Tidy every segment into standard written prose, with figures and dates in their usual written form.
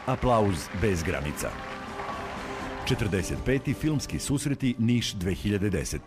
Aplauz bez granica. 45. filmski susreti Niš 2010.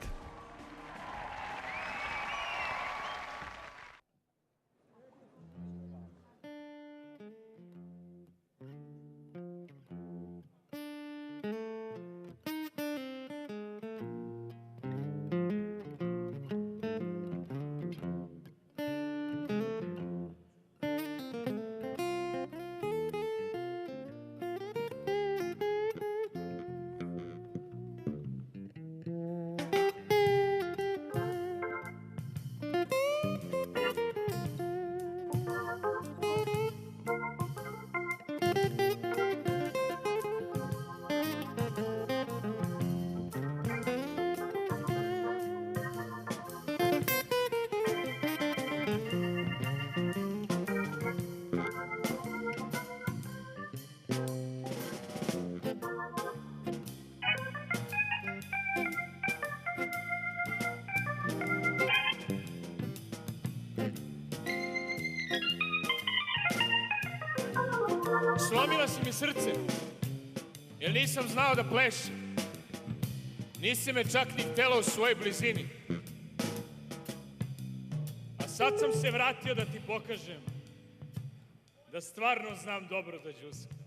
Slomila si mi srce, jer nisam znao da plešem. Nisi me čak ni htela u svojoj blizini. A sad sam se vratio da ti pokažem da stvarno znam dobro da đuskam.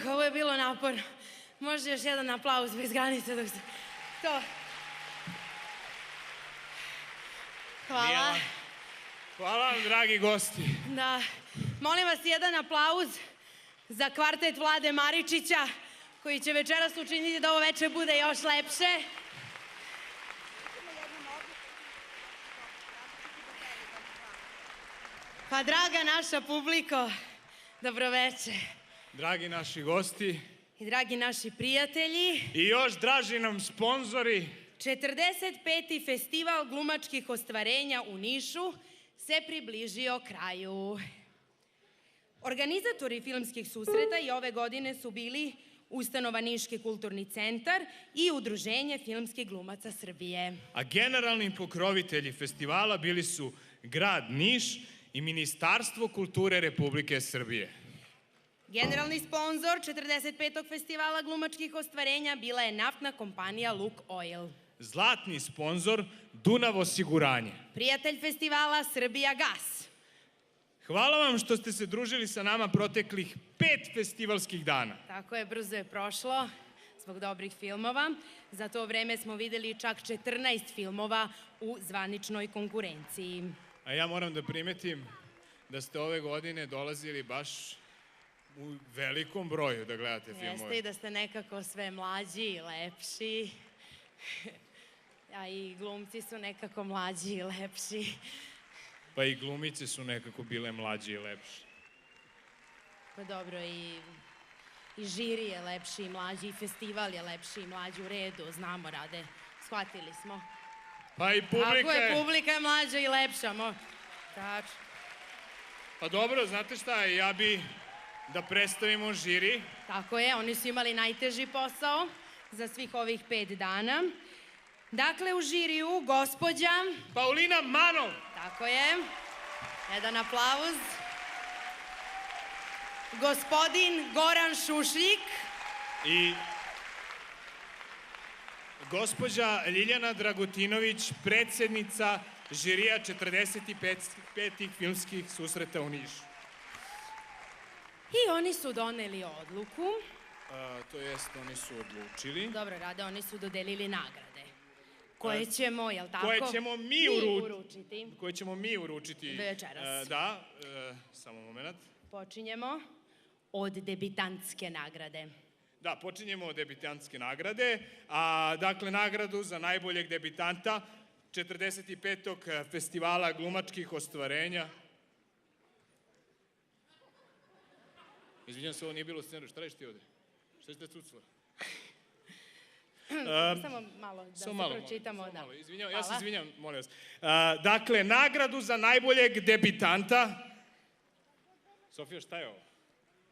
Ovo je bilo naporno. Može još jedan aplauz bez granica dok se... To. Hvala. Hvala vam, dragi gosti. Da. Molim vas jedan aplauz za kvartet Vlade Maričića, koji će večeras učiniti da ovo veče bude još lepše. Pa draga naša publiko, dobroveče. Dragi naši gosti. I dragi naši prijatelji. I još draži nam sponzori. 45. festival glumačkih ostvarenja u Nišu se približio kraju. Organizatori filmskih susreta i ove godine su bili ustanova Niški kulturni centar i Udruženje filmskih glumaca Srbije. A generalni pokrovitelji festivala bili su grad Niš i Ministarstvo kulture Republike Srbije. Generalni sponzor 45. festivala glumačkih ostvarenja bila je naftna kompanija Luk Oil. Zlatni sponzor Dunav osiguranje. Prijatelj festivala Srbija Gas. Hvala vam što ste se družili sa nama proteklih 5 festivalskih dana. Tako je, brzo je prošlo zbog dobrih filmova. Za to vreme smo videli čak 14 filmova u zvaničnoj konkurenciji. A ja moram da primetim da ste ove godine dolazili baš u velikom broju da gledate filmove. Jeste, i da ste nekako sve mlađi i lepši. A i glumci su nekako mlađi i lepši. Pa i glumice su nekako bile mlađe i lepše. Pa dobro, i žiri je lepši i mlađi, i festival je lepši i mlađi, u redu, znamo, Rade, shvatili smo. Pa i publika Tako je, publika je mlađa i lepša, tačno. Pa dobro, znate šta, ja bi da predstavimo žiri. Tako je, oni su imali najteži posao za svih ovih 5 dana. Dakle, u žiriju, gospođa... Paulina Manov. Tako je, jedan aplauz. Gospodin Goran Šušljik. I gospođa Ljiljana Dragutinović, predsednica žirija 45. filmskih susreta u Nišu. I oni su doneli odluku. To jest, oni su odlučili. Dobro, Rade, oni su dodelili nagrade. Koje ćemo, jel tako? Koje ćemo mi uručiti. Koje ćemo mi uručiti. Večeras. Da, samo moment. Počinjemo od debitantske nagrade. Da, počinjemo od debitantske nagrade. Dakle, nagradu za najboljeg debitanta 45. festivala glumačkih ostvarenja. Izvinjam se, ovo nije bilo scenariju. Šta radiš ti ovde? Šta ćete cucla? Samo malo da se pročitamo. Ja se izvinjam, molim vas. Dakle, nagradu za najboljeg debitanta. Sofija, šta je ovo?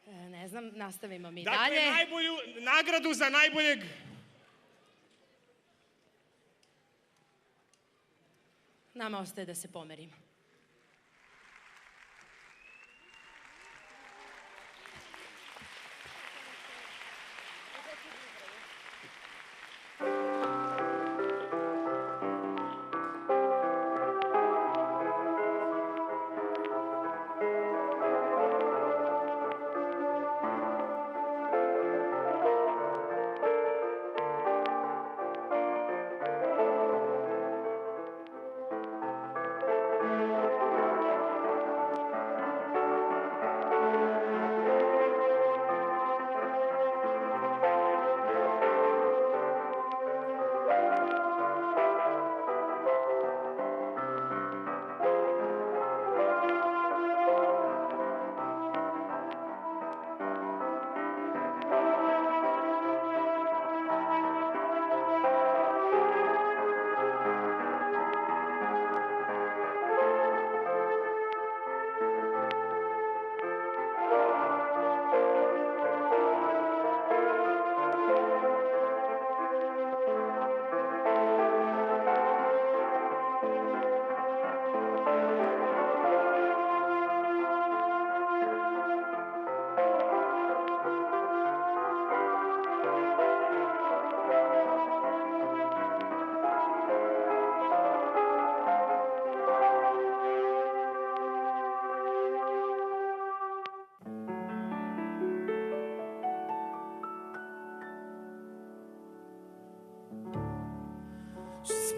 Ne znam, nastavimo mi dakle, dalje. Dakle, nagradu za najboljeg... Nama ostaje da se pomerimo.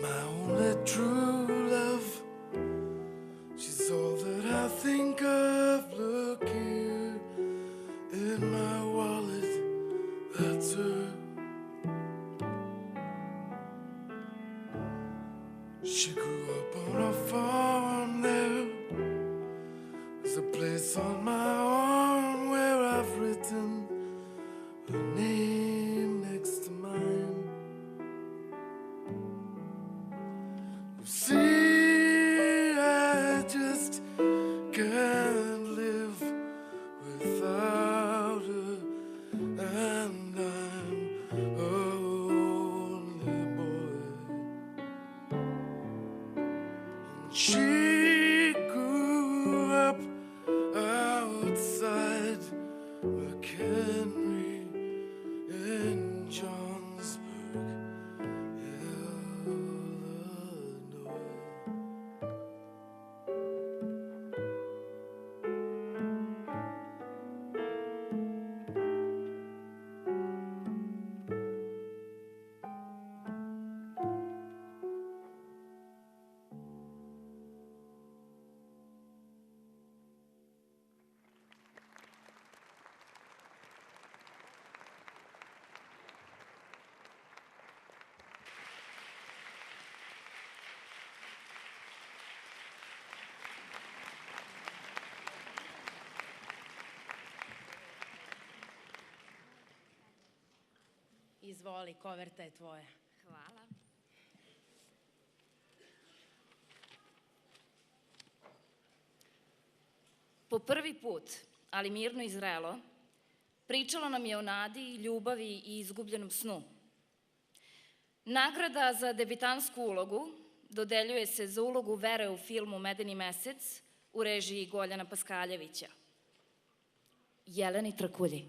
My only true love, she's all that I think of. Look here in my wallet, that's her. She grew up on a farm there. There's a place on my arm where I've written her name next to mine. See, I just can't live without her, and I'm only boy. And she grew up outside McHenry in Johnsburg, Illinois. Izvoli, koverta je tvoja. Hvala. Po prvi put, ali mirno i zrelo, pričalo nam je o nadi, ljubavi i izgubljenom snu. Nagrada za debitansku ulogu dodeljuje se za ulogu Vere u filmu Medeni mesec u režiji Goljana Paskaljevića. Jeleni Trkulji.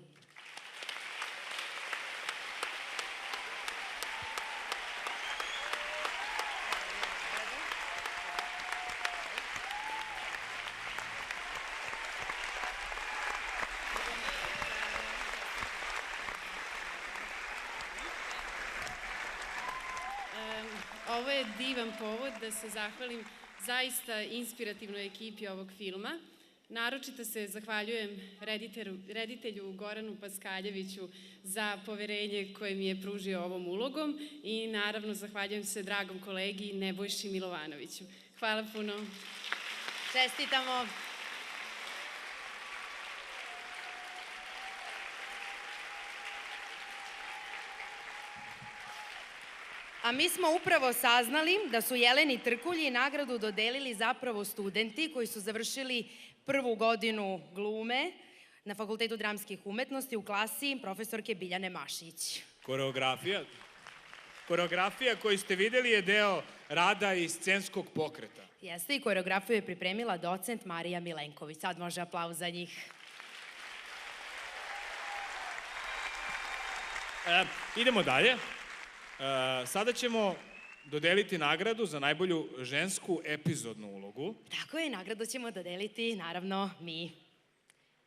Ovo je divan povod da se zahvalim zaista inspirativnoj ekipi ovog filma. Naročito se zahvaljujem reditelju Goranu Paskaljeviću za poverenje koje mi je pružio ovom ulogom i naravno zahvaljujem se dragom kolegi Nebojši Milovanoviću. Hvala puno. Čestitamo. A mi smo upravo saznali da su Jeleni Trkulji nagradu dodelili zapravo studenti koji su završili prvu godinu glume na Fakultetu dramskih umetnosti u klasi profesorke Biljane Mašić. Koreografija koju ste videli je deo rada i scenskog pokreta. Jeste, i koreografiju je pripremila docent Marija Milenković. Sad može aplauz za njih. Idemo dalje. Sada ćemo dodeliti nagradu za najbolju žensku epizodnu ulogu. Tako je, nagradu ćemo dodeliti, naravno, mi.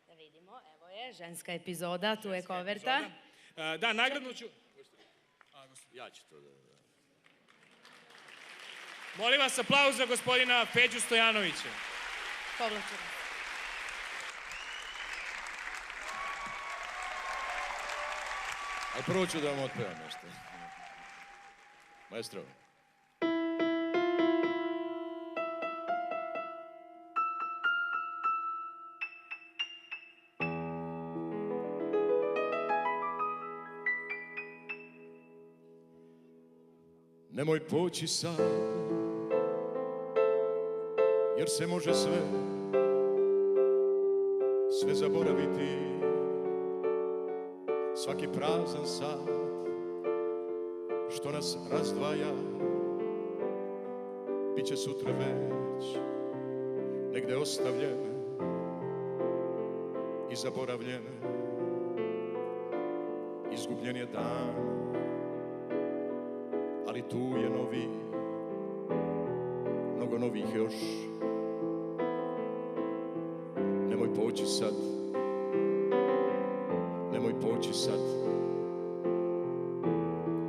Da vidimo, evo je, ženska epizoda, tu je koverta. Da, nagradnu ću... Ja ću to da... Molim vas aplauz za gospodina Peđu Stojanovića. Povlačimo. A prvo ću da vam otpevam nešto. Maestro. Nemoj poći sad, jer se može sve zaboraviti. Svaki prazan sat što nas razdvaja biće sutra već negde ostavljen i zaboravljen. Izgubljen je dan, ali tu je novi, mnogo novih još. Nemoj poći sad, nemoj poći sad,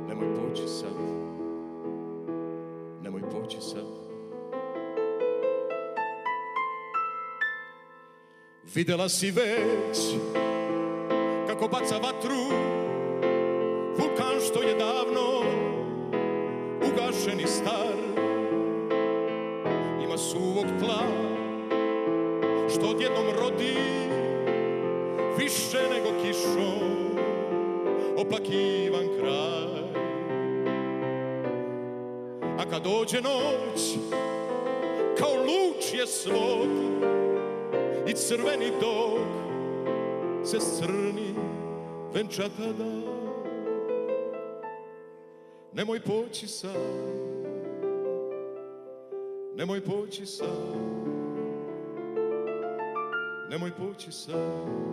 nemoj poći sad, nemoj poći sad. Videla si već kako baca vatru vulkan što je davno ugašen i star. Ima suvog tla što odjednom rodi više nego kišom oplakivan kraj. A kad dođe noć kao luč je svod i crveni dok se crni venčata dan. Nemoj poći sad, nemoj poći sad, nemoj poći sad.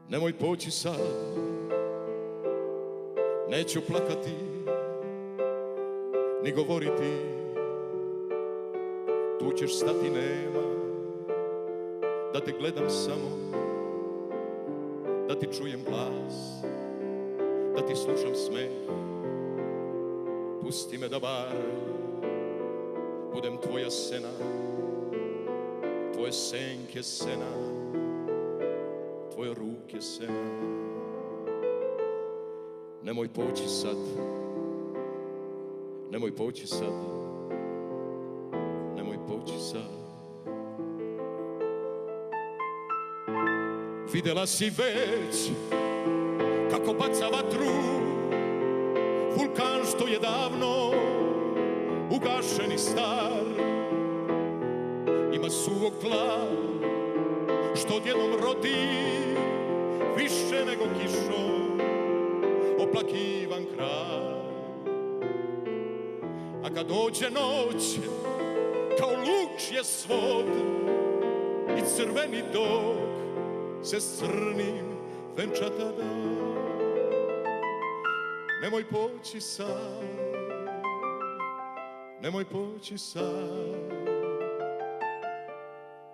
Nemoj poći sad, neću plakati ni govoriti. Tu ćeš stati, nema da te gledam samo, da ti čujem glas, da ti slušam smeh. Pusti me da bar budem tvoja sena, tvoje senke sena, tvoje ruke sena. Nemoj poći sad, nemoj poći sad, nemoj poći sad. Videla si već kako baca vatru vulkan što je davno ugašen i star. Ima suvog tla što odjednom rodi više nego kišom oplakivan kraj. A kad dođe noć kao luč je svod i crveni dok se s crnim venča tada. Nemoj poći sam, nemoj poći sam,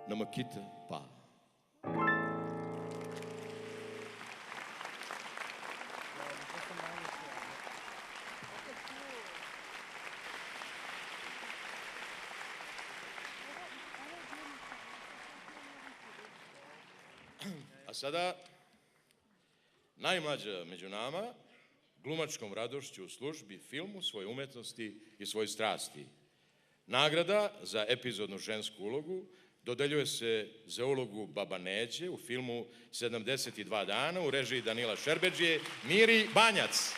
na Makita pa. A sada, najmlađa među nama, glumačkom radošću u službi, filmu, svoje umetnosti i svoje strasti. Nagrada za epizodnu žensku ulogu dodeljuje se za ulogu Baba Neđe u filmu 72 dana u režiji Danila Šerbedžije, Miri Banjac.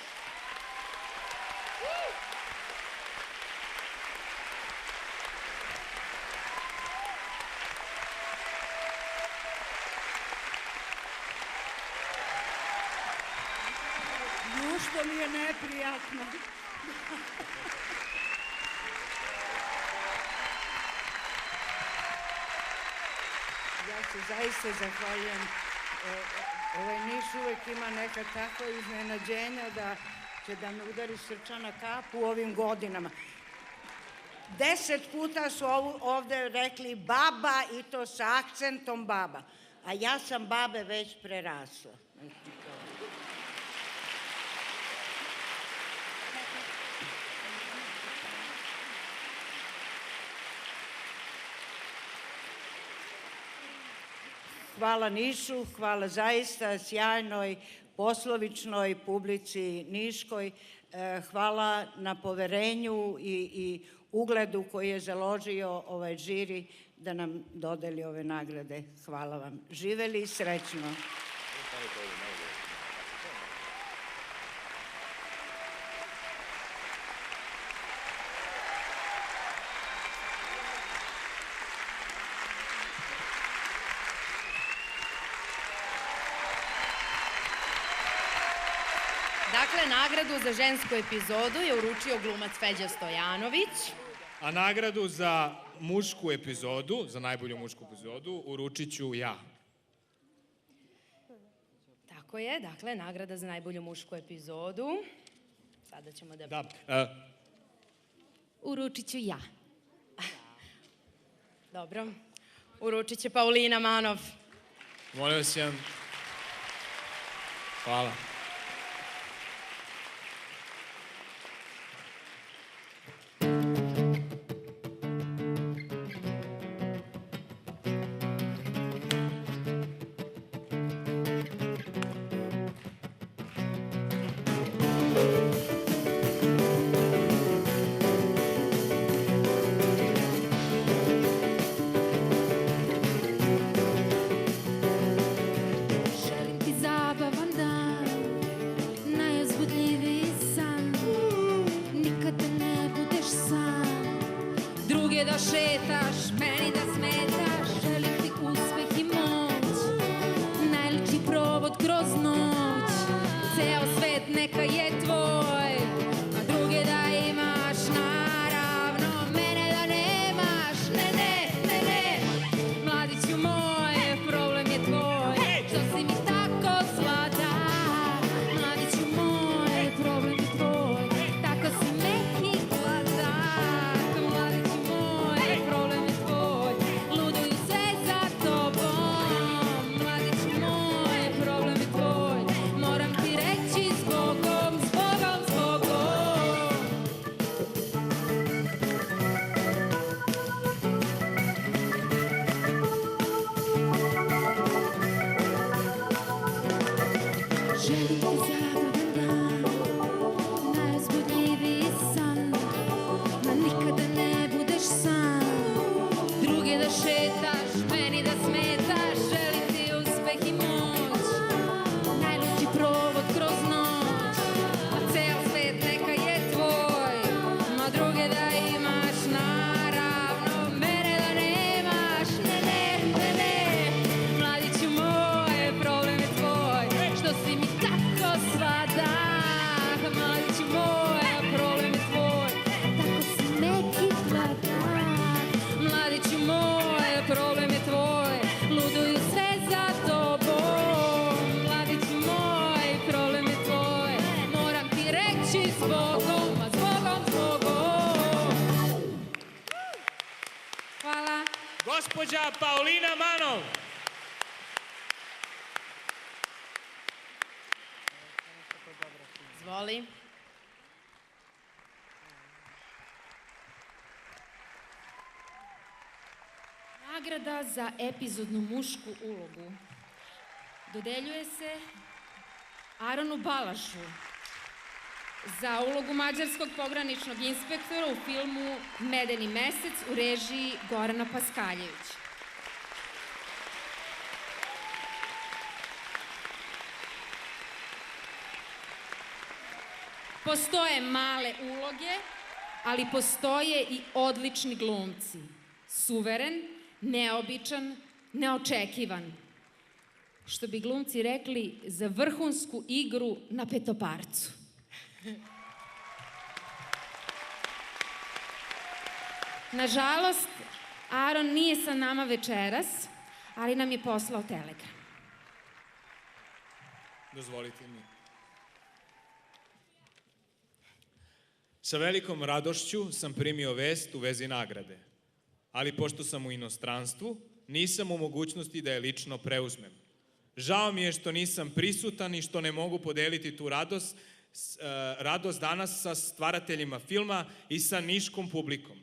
Što mi je neprijatno. Ja se zaista zahvaljujem. Ovaj Niš uvek ima neka takva iznenađenja da će da me udari srčana kap u ovim godinama. 10 puta su ovde rekli baba i to sa akcentom baba. A ja sam babe već prerasla. Hvala Nišu, hvala zaista sjajnoj, poslovičnoj publici niškoj. Hvala na poverenju i ugledu koji je založio ovaj žiri da nam dodeli ove nagrade. Hvala vam. Živeli i srećno. Dakle, nagradu za žensku epizodu je uručio glumac Feđa Stojanović. A nagradu za mušku epizodu, za najbolju mušku epizodu, uručit ću ja. Tako je, dakle, nagrada za najbolju mušku epizodu. Sada ćemo da... Da. Uručit ću ja. Dobro. Uručit će Paulina Manov. Molim vas jedan... Hvala. Da šetaš, meni da smetaš, želim ti uspeh i moć, najliči provod kroz noć, ceo svet neka je tvoj, a druge da imaš, naravno, mene da nemaš, ne, ne, ne, ne, mladiću moj, problem je tvoj, što si mi tako sladak, mladiću moj, problem je tvoj, tako si meki gladak, mladiću moj, problem je tvoj, ludo gospođa Paulina Manov. Izvoli. Nagrada za epizodnu mušku ulogu dodeljuje se Aronu Balašu za ulogu mađarskog pograničnog inspektora u filmu Medeni mesec u režiji Gorana Paskaljevića. Postoje male uloge, ali postoje i odlični glumci. Suveren, neobičan, neočekivan. Što bi glumci rekli, za vrhunsku igru na petoparcu. Nažalost, Aron nije sa nama večeras, ali nam je poslao telegram. Dozvolite mi. Sa velikom radošću sam primio vest u vezi nagrade, ali pošto sam u inostranstvu, nisam u mogućnosti da je lično preuzmem. Žao mi je što nisam prisutan i što ne mogu podeliti tu radost danas sa stvarateljima filma i sa niškom publikom.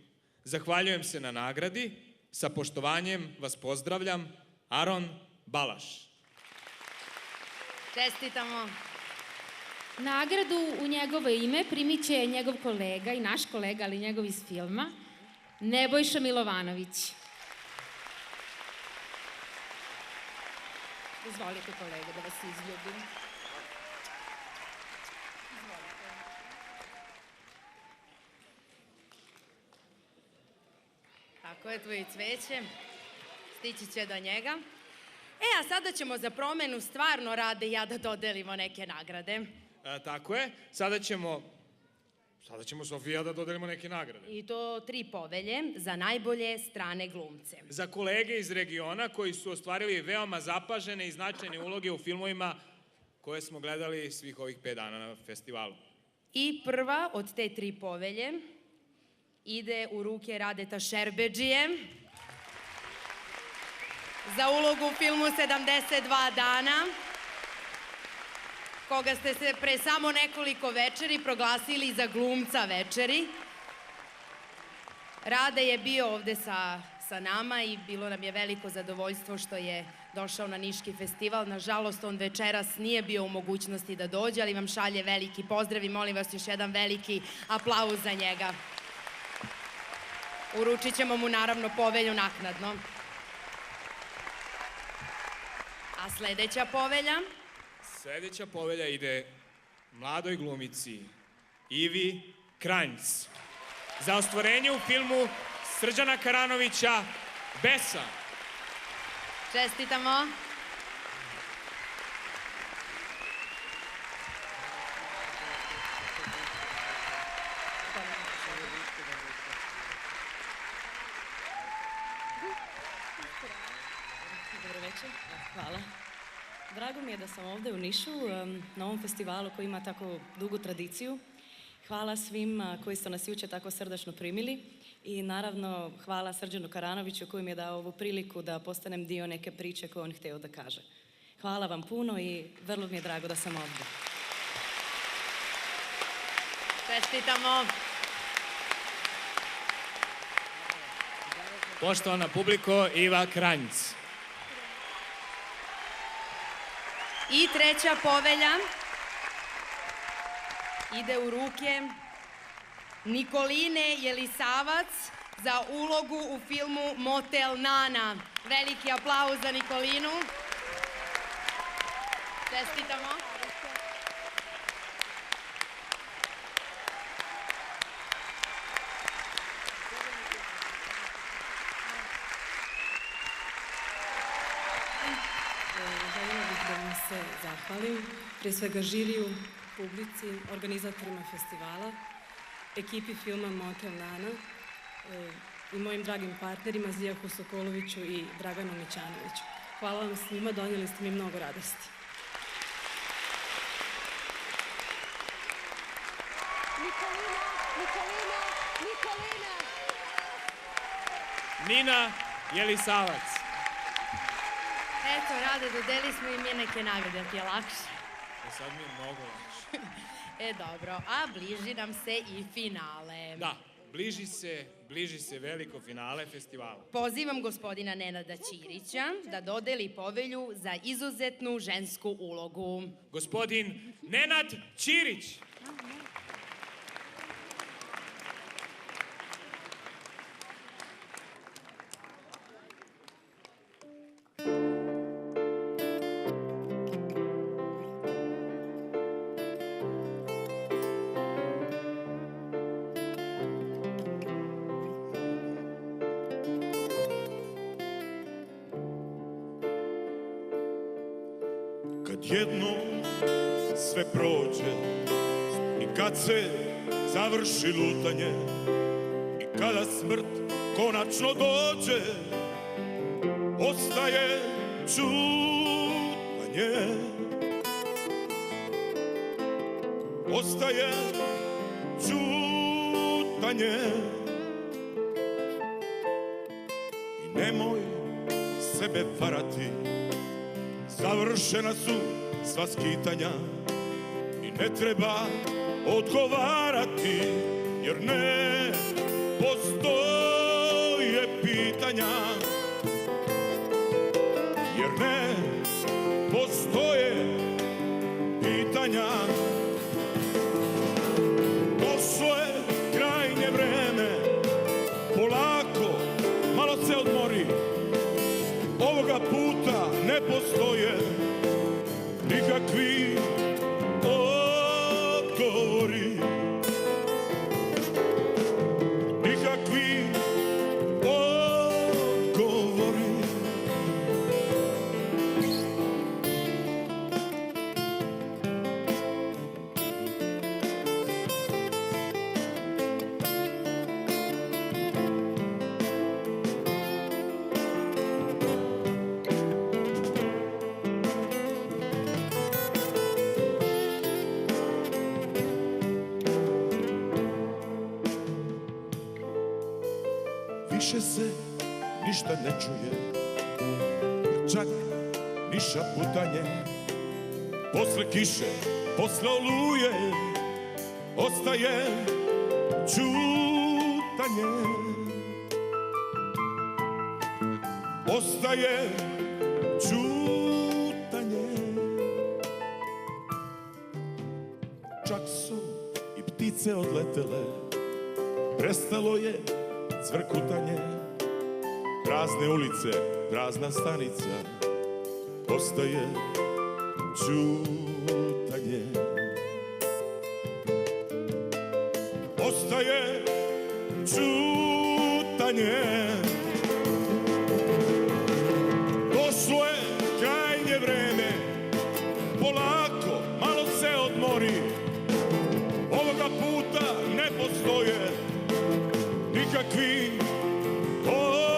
Zahvaljujem se na nagradi, sa poštovanjem vas pozdravljam, Aron Balaš. Čestitamo. Nagradu u njegovo ime primit će njegov kolega i naš kolega, ali njegov iz filma, Nebojša Milovanović. Dozvolite kolega da vas izljubim. Tako je, tu i cveće. Stići će do njega. A sada ćemo za promenu stvarno Rade i ja da dodelimo neke nagrade. Tako je, sada ćemo Sofija da dodelimo neke nagrade. I to 3 povelje za najbolje strane glumce. Za kolege iz regiona koji su ostvarili veoma zapažene i značajne uloge u filmovima koje smo gledali svih ovih 5 dana na festivalu. I prva od te 3 povelje ide u ruke Radeta Šerbedžije za ulogu u filmu 72 dana, koga ste se pre samo nekoliko večeri proglasili za glumca večeri. Rade je bio ovde sa nama i bilo nam je veliko zadovoljstvo što je došao na Niški festival. Nažalost, on večeras nije bio u mogućnosti da dođe, ali vam šalje veliki pozdrav i molim vas još jedan veliki aplauz za njega. Uručit ćemo mu naravno povelju naknadno. A sledeća povelja? Sledeća povelja ide mladoj glumici Ivi Kranjc za ostvarenje u filmu Srđana Karanovića Besa. Čestitamo. Dobro večer. Hvala. Drago mi je da sam ovde u Nišu, na ovom festivalu koji ima tako dugu tradiciju. Hvala svim koji ste nas juče tako srdačno primili i naravno hvala Srđanu Karanoviću koji mi je dao ovu priliku da postanem dio neke priče koju on hteo da kaže. Hvala vam puno i vrlo mi je drago da sam ovde. Čestitamo. Poštovana publiko, Iva Kranjc. I treća povelja ide u ruke Nikoline Jelisavac za ulogu u filmu Motel Nana. Veliki aplauz za Nikolinu. Čestitamo. Željela bih da vam se zahvalim, prije svega žiriju, publici, organizatorima festivala, ekipi filma Motel Nana i mojim dragim partnerima Zijahu Sokoloviću i Draganu Mićanoviću. Hvala vam svima, donijeli ste mi mnogo radosti. Nina Jelisavac. Eto, Rade, dodeli smo i mi neke nagrade, ti je lakše. Sad mi je mnogo lakše. Dobro, a bliži nam se i finale. Da, bliži se veliko finale festivala. Pozivam gospodina Nenada Ćirića da dodeli povelju za izuzetnu žensku ulogu. Gospodin Nenad Ćirić. Jednom sve prođe i kad se završi lutanje i kada smrt konačno dođe, ostaje čutanje. Ostaje čutanje. I nemoj sebe varati, završena su sva skitanja i ne treba odgovarati, jer ne postoje pitanja. Jer ne postoje pitanja. Došlo je krajnje vreme, polako, malo se odmori. Ovoga puta ne postoje nikakvi odgovori. Nikakvi odgovori. Više se ništa ne čuje, čak ni šaputanje. Posle kiše, posle oluje, ostaje čutanje. Ostaje čutanje. Čak su i ptice odletele, prestalo je cvrkutanje. Prazne ulice, prazna stanica, ostaje čutanje. Ostaje čutanje. Došlo je krajnje vreme, polako, malo se odmori. Ovoga puta ne postoje nikakvi odgovori.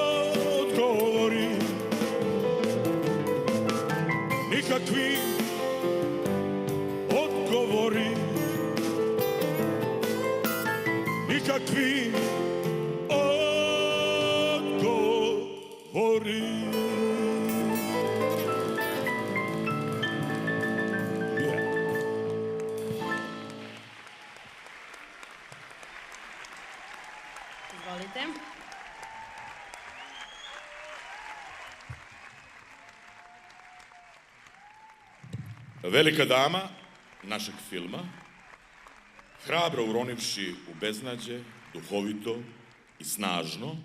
Nikakvi odgovori. Nikakvi odgovori. Izvolite. Velika dama našeg filma, hrabro uronivši u beznađe, duhovito i snažno,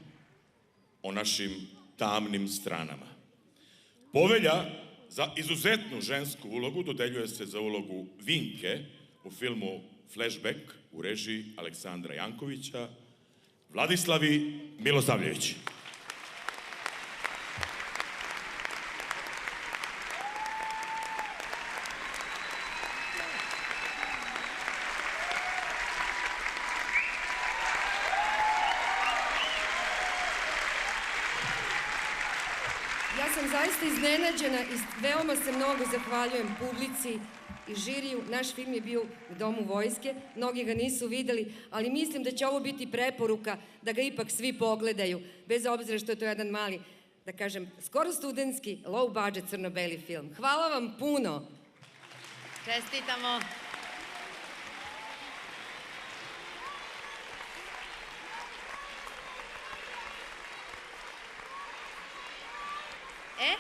o našim tamnim stranama. Povelja za izuzetnu žensku ulogu dodeljuje se za ulogu Vinke u filmu Flashback u režiji Aleksandra Jankovića, Vladislavi Milosavljević. Ja sam zaista iznenađena i veoma se mnogo zahvaljujem publici i žiriju. Naš film je bio u Domu vojske, mnogi ga nisu videli, ali mislim da će ovo biti preporuka da ga ipak svi pogledaju, bez obzira što je to jedan mali da kažem, skoro studentski, low budget crno-beli film. Hvala vam puno. Čestitamo.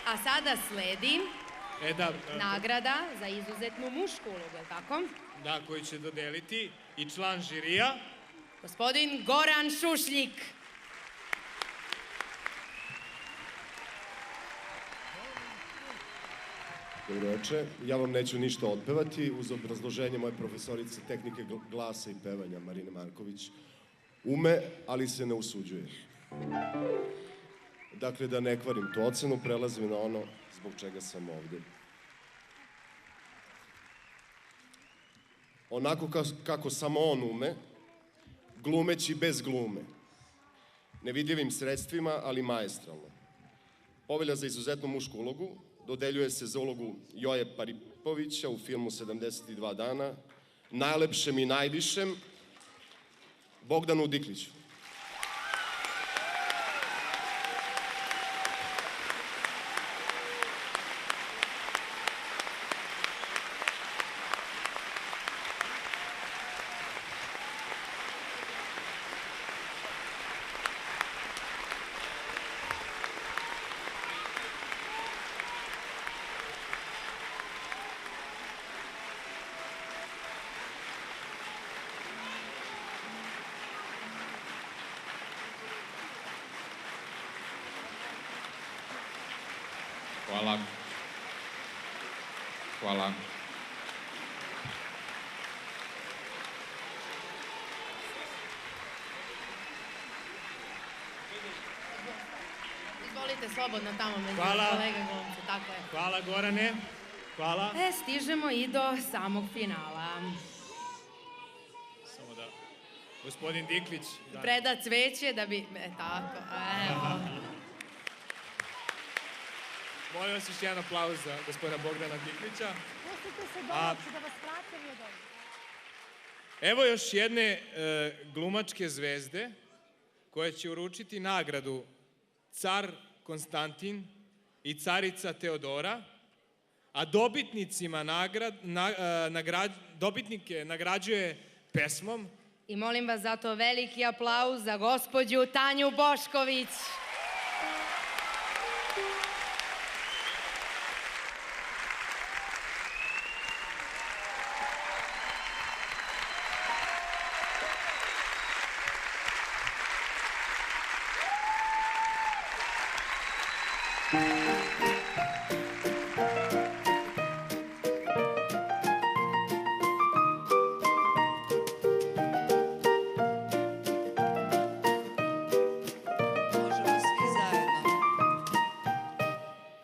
A sada sledi nagrada za izuzetnu mušku ulogu, je li tako? Da, koju će dodeliti i član žirija. Gospodin Goran Šušljik. Dobro večer. Ja vam neću ništa otpevati uz obrazloženje moje profesorice tehnike glasa i pevanja Marine Marković. Ume, ali se ne usuđuje. Dakle, da ne kvarim tu ocenu, prelazim na ono zbog čega sam ovde. Onako kako samo on ume, glumeći bez glume. Nevidljivim sredstvima, ali maestralno. Povelja za izuzetnu mušku ulogu dodeljuje se za ulogu Joje Paripovića u filmu 72 dana, najlepšem i najvišem Bogdanu Dikliću. Hvala. Hvala. Izvolite slobodno tamo među Hvala. kolega glumce, tako je. Hvala Gorane. Hvala. Stižemo i do samog finala. Samo da gospodin Diklić... Preda cveće da bi... tako, evo. Molim vas još jedan aplauz za gospodina Bogdana Diklića. Pustite se doći da vas prate nije dobro. Evo još jedne glumačke zvezde koja će uručiti nagradu car Konstantin i carica Teodora, a dobitnike nagrađuje pesmom. I molim vas zato veliki aplauz za gospođu Tanju Bošković.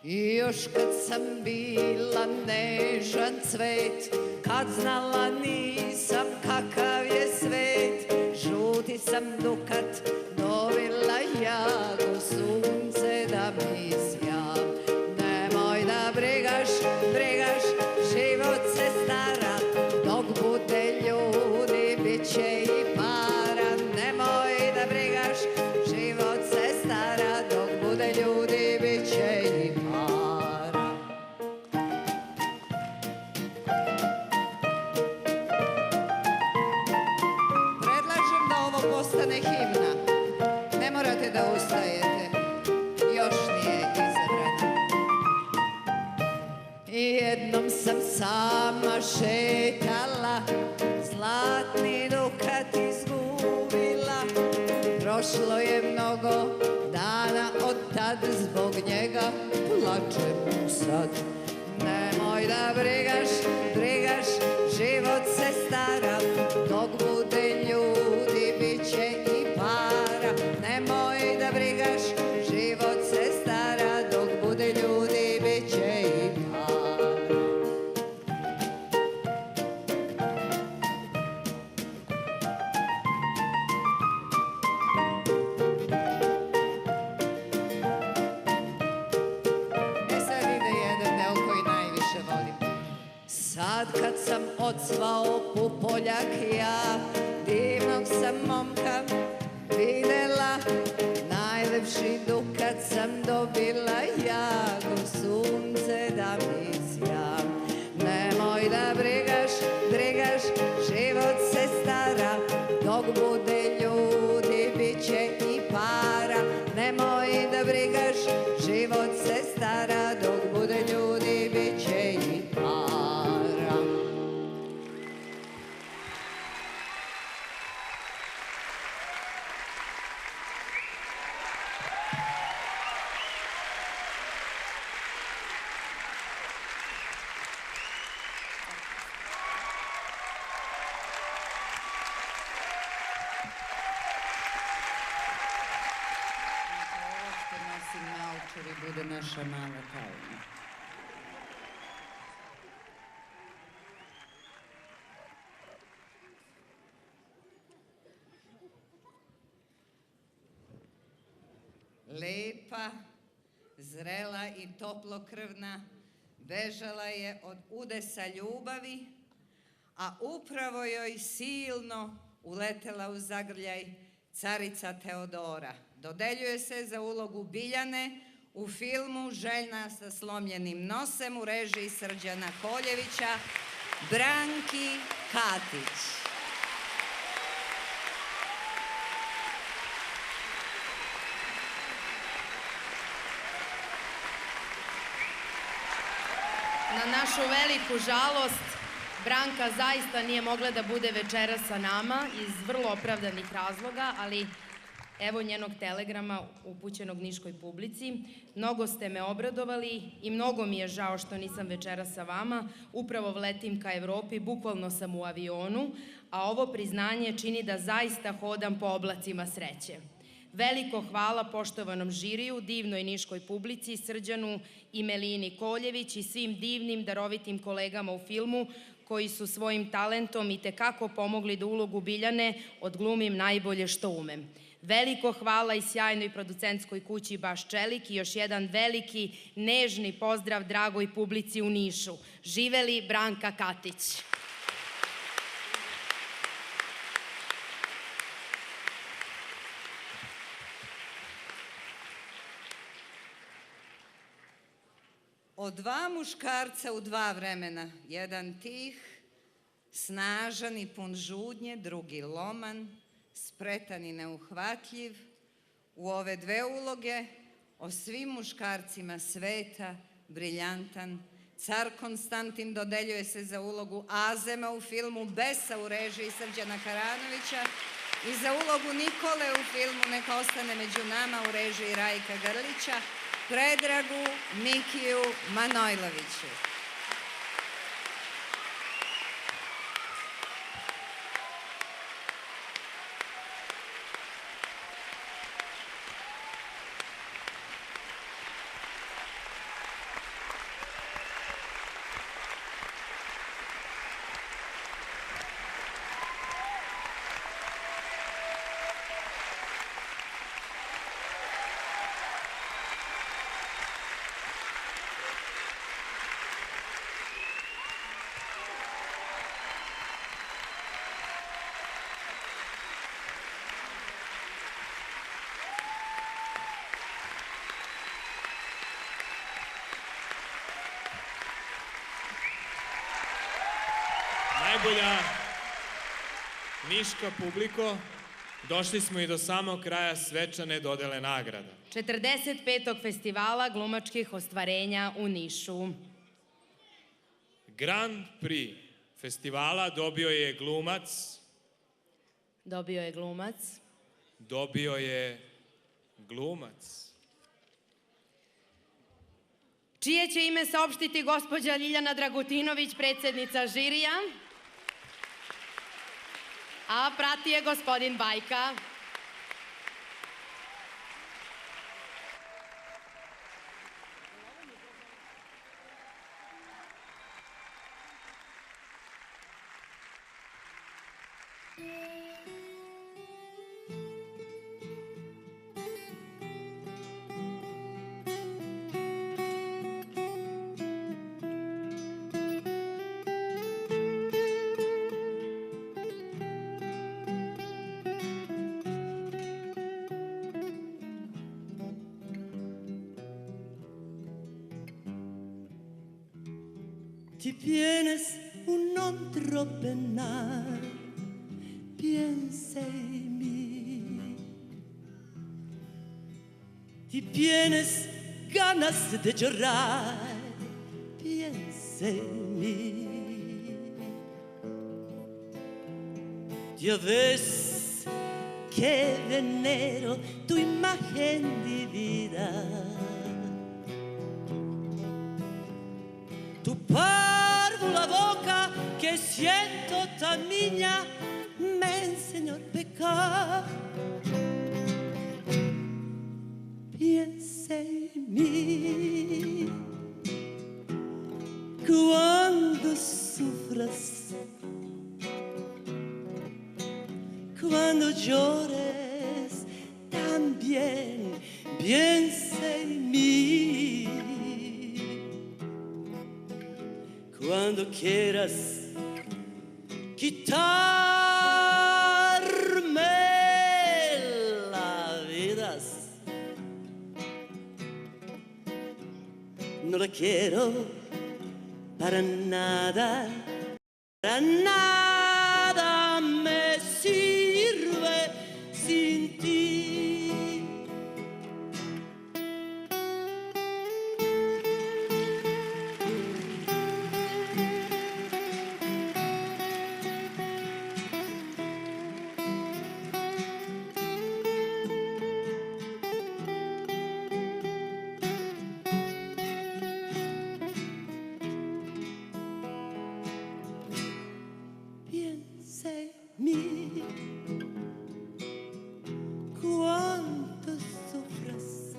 I još kad sam bila nežan cvet, kad znala nisam kakav je svet, žuti sam dukat novila jago, sunce da mi sja. Nemoj da brigaš, život se stara, dok bude ljudi bit će i para. Nemoj da brigaš, život se stara, dok bude ljudi bit će i para. Predlažem da ovo postane himna. Ne morate da ustajete, još nije izabrana. Jednom sam sama šetala, zlatni dukat izgubila. Prošlo je mnogo dana od tad, zbog njega plačem sad. Nemoj da brigaš, život se stara, dok bude ljudi bit će i para. Nemoj da brigaš, život se stara, dok bude ljudi bit će i para. Sad ide jedan deo koji najviše volim. Sad kad sam odsvao pupoljak ja, divnog sam momka videla, najlepši dukat sam dobila. gledaš, život se stara, dok bude ljudi bit će i para. Bude naša mala tajna. Lepa, zrela i toplokrvna, bežala je od udesa ljubavi, a upravo joj silno uletela u zagrljaj carica Teodora. Dodeljuje se za ulogu Biljane u filmu Željna sa slomljenim nosem u režiji Srđana Koljevića, Branki Katić. Na našu veliku žalost, Branka zaista nije mogla da bude večeras sa nama iz vrlo opravdanih razloga, ali evo njenog telegrama upućenog niškoj publici. Mnogo ste me obradovali i mnogo mi je žao što nisam večeras sa vama. Upravo vletim ka Evropi, bukvalno sam u avionu, a ovo priznanje čini da zaista hodam po oblacima sreće. Veliko hvala poštovanom žiriju, divnoj niškoj publici, Srđanu i Melini Koljević i svim divnim, darovitim kolegama u filmu koji su svojim talentom i tekako pomogli da ulogu Biljane odglumim najbolje što umem. Veliko hvala i sjajnoj producentskoj kući Baš Čelik i još jedan veliki, nežni pozdrav dragoj publici u Nišu. Živeli Branka Katić! Od dva muškarca u dva vremena, jedan tih, snažan i pun žudnje, drugi loman, spretan i neuhvatljiv, u ove dve uloge o svim muškarcima sveta, briljantan, car Konstantin dodeljuje se za ulogu Azema u filmu Besa u režiji Srđana Karanovića i za ulogu Nikole u filmu Neka ostane među nama u režiji Rajka Grlića, Predragu Mikiju Manojloviću. Najbolja niška publiko, došli smo i do samog kraja svečane dodele nagrada. 45. festivala glumačkih ostvarenja u Nišu. Grand Prix festivala dobio je glumac. Dobio je glumac. Dobio je glumac. Čije će ime saopštiti gospođa Ljiljana Dragutinović, predsjednica žirija, a prati je gospodin Bajka. Ti vienes un non troppo pennar, piensa en mí. Ti tienes ganas de llorar, piensa en mí. Ya ves que venero tu imagen divina, tu párvula boca que siento tan niña me enseñó a pecar. Piensa en mí cuando sufras, cuando llores también piensa en mí. Cuando quieras quitarme la vida, no la quiero para nada, para nada me sirve sin ti. Piensa en mí cuando sufras,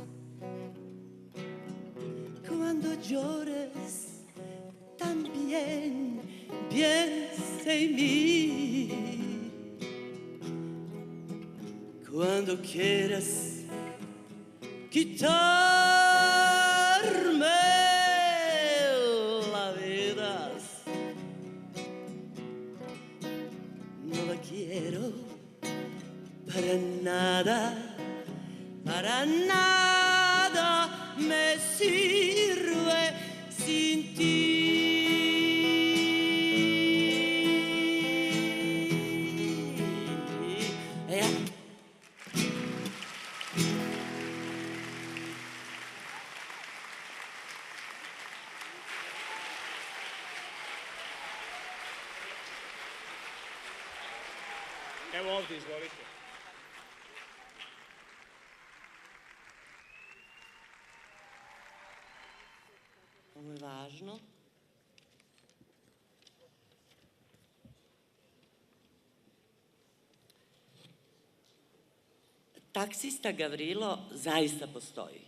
cuando llores también piensa en mí. Cuando quieras quitarme la vida, no la quiero para nada me sirve sin ti. Evo ovdje, izvolite. Ovo je važno. Taksista Gavrilo zaista postoji.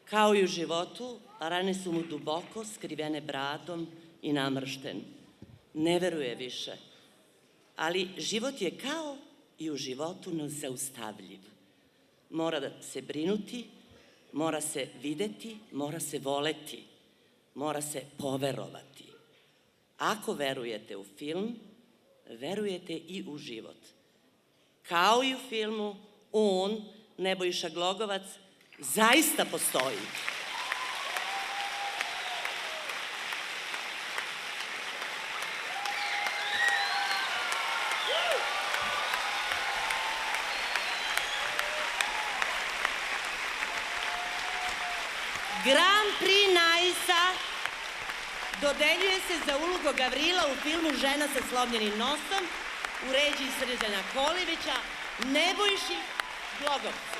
Kao i u životu, rane su mu duboko skrivene bradom i namršten. Ne veruje više. Ali život je kao i u životu nezaustavljiv. Mora da se brinuti, mora se videti, mora se voleti, mora se poverovati. Ako verujete u film, verujete i u život. Kao i u filmu, on, Nebojša Glogovac, zaista postoji. Grand Prix Naisa dodeljuje se za ulogu Gavrila u filmu Žena sa slomljenim nosom u režiji Srđana Kolivića Nebojši Glogovcu.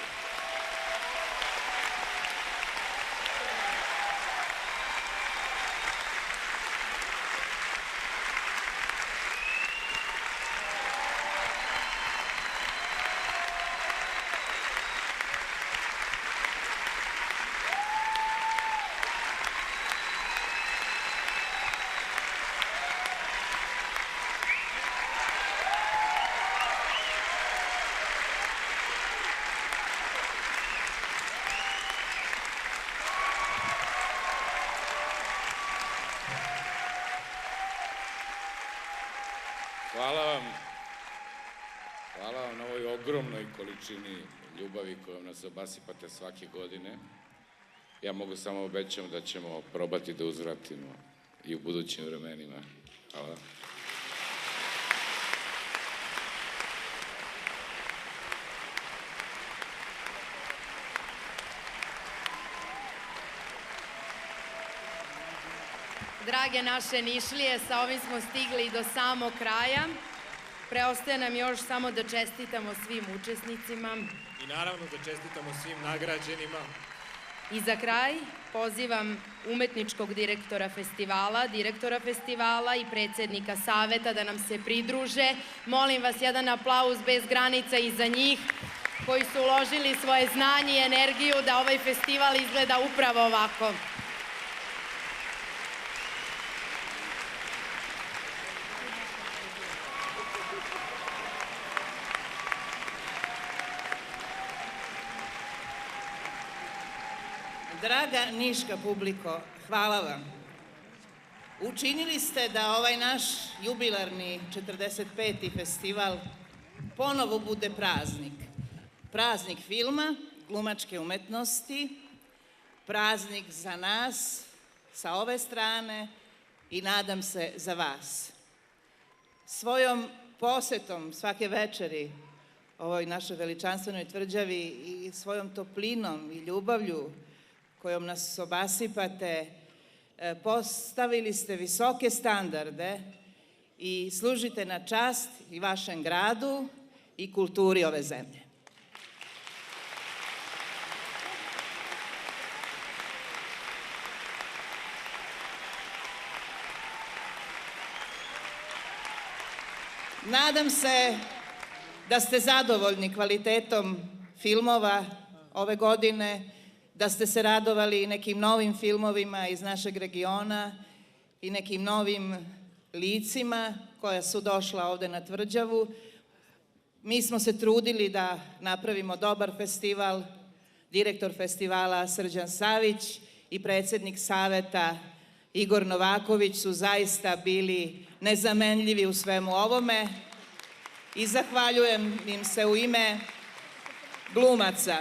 Hvala vam na ovoj ogromnoj količini ljubavi kojom nas obasipate svake godine. Ja mogu samo obećam da ćemo probati da uzvratimo i u budućim vremenima. Hvala. Drage naše Nišlije, sa ovim smo stigli do samog kraja. Preostaje nam još samo da čestitamo svim učesnicima. I naravno da čestitamo svim nagrađenima. I za kraj pozivam umetničkog direktora festivala i predsednika saveta da nam se pridruže. Molim vas jedan aplauz bez granica i za njih koji su uložili svoje znanje i energiju da ovaj festival izgleda upravo ovako. Draga niška publiko, hvala vam. Učinili ste da ovaj naš jubilarni 45. festival ponovo bude praznik. Praznik filma, glumačke umetnosti, praznik za nas sa ove strane i nadam se za vas. Svojom posetom svake večeri ovoj našoj veličanstvenoj tvrđavi i svojom toplinom i ljubavlju kojom nas obasipate, postavili ste visoke standarde i služite na čast i vašem gradu i kulturi ove zemlje. Nadam se da ste zadovoljni kvalitetom filmova ove godine, da ste se radovali nekim novim filmovima iz našeg regiona i nekim novim licima koja su došla ovde na tvrđavu. Mi smo se trudili da napravimo dobar festival. Direktor festivala Srđan Savić i predsednik saveta Igor Novaković su zaista bili nezamenljivi u svemu ovome i zahvaljujem im se u ime glumaca.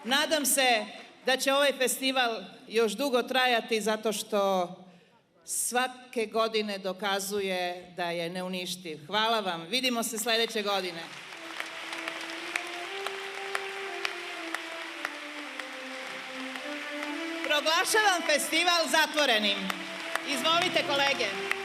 Nadam se da će ovaj festival još dugo trajati zato što svake godine dokazuje da je neuništiv. Hvala vam. Vidimo se sledeće godine. Proglašavam festival zatvorenim. Izvolite kolege.